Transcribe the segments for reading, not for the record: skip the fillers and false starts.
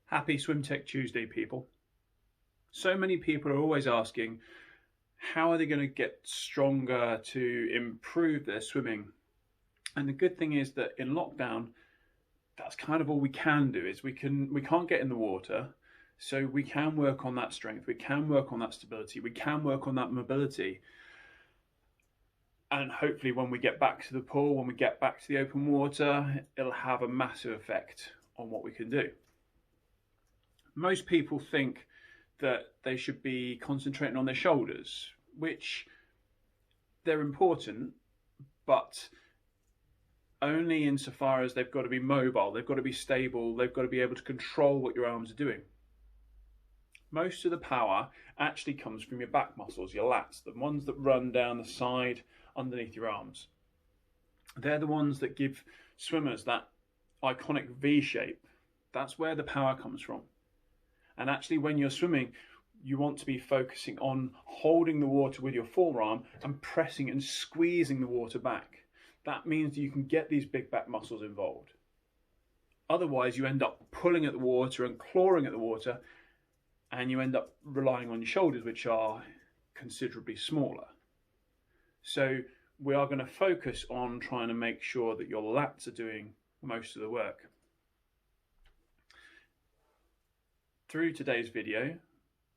Happy Swim Tech Tuesday, people. So many people are always asking, how are they going to get stronger to improve their swimming? And the good thing is that in lockdown, that's kind of all we can do. Is we can't get in the water, so we can work on that strength, we can work on that stability, we can work on that mobility. And hopefully when we get back to the pool, when we get back to the open water, it'll have a massive effect on what we can do. Most people think that they should be concentrating on their shoulders, which they're important, but only insofar as they've got to be mobile, they've got to be stable, they've got to be able to control what your arms are doing. Most of the power actually comes from your back muscles, your lats, the ones that run down the side underneath your arms. They're the ones that give swimmers that iconic V shape. That's where the power comes from. And actually when you're swimming, you want to be focusing on holding the water with your forearm and pressing and squeezing the water back. That means that you can get these big back muscles involved. Otherwise, you end up pulling at the water and clawing at the water, and you end up relying on your shoulders, which are considerably smaller. So we are going to focus on trying to make sure that your lats are doing most of the work. Through today's video,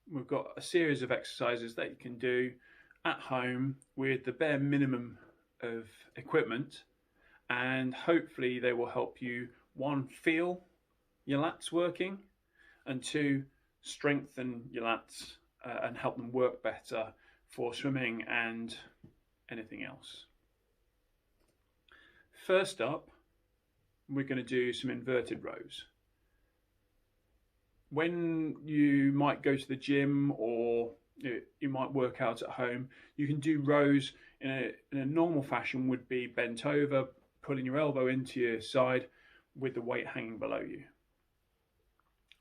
we've got a series of exercises that you can do at home with the bare minimum of equipment, and hopefully they will help you, one, feel your lats working, and two, strengthen your lats and help them work better for swimming and anything else. First up, we're going to do some inverted rows. When you might go to the gym or you might work out at home, you can do rows in a normal fashion, would be bent over, pulling your elbow into your side with the weight hanging below you.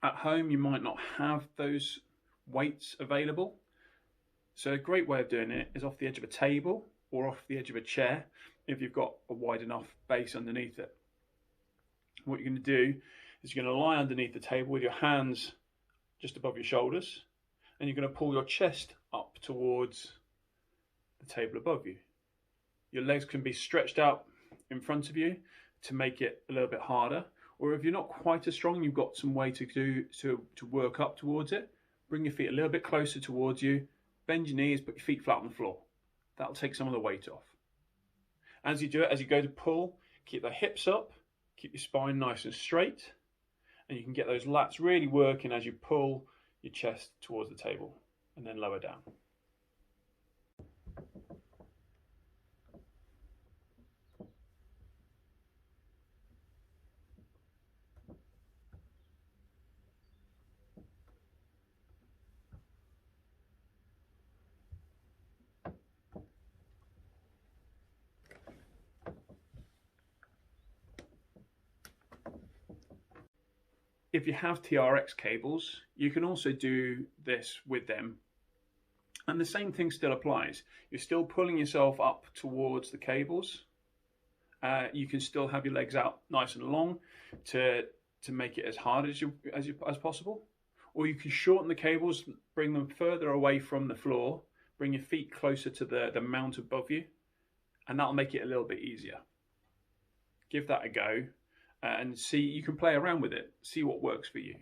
At home, you might not have those weights available. So a great way of doing it is off the edge of a table or off the edge of a chair if you've got a wide enough base underneath it. What you're going to do is you're going to lie underneath the table with your hands just above your shoulders, and you're going to pull your chest up towards the table above you. Your legs can be stretched out in front of you to make it a little bit harder, or if you're not quite as strong, you've got some way to do to work up towards it. Bring your feet a little bit closer towards you, bend your knees, put your feet flat on the floor. That'll take some of the weight off. As you do it, as you go to pull, keep the hips up, keep your spine nice and straight, and you can get those lats really working as you pull your chest towards the table and then lower down. If you have TRX cables, you can also do this with them. And the same thing still applies. You're still pulling yourself up towards the cables. You can still have your legs out nice and long to make it as hard as possible. Or you can shorten the cables, bring them further away from the floor, bring your feet closer to the mount above you, and that'll make it a little bit easier. Give that a go. And see, you can play around with it, see what works for you.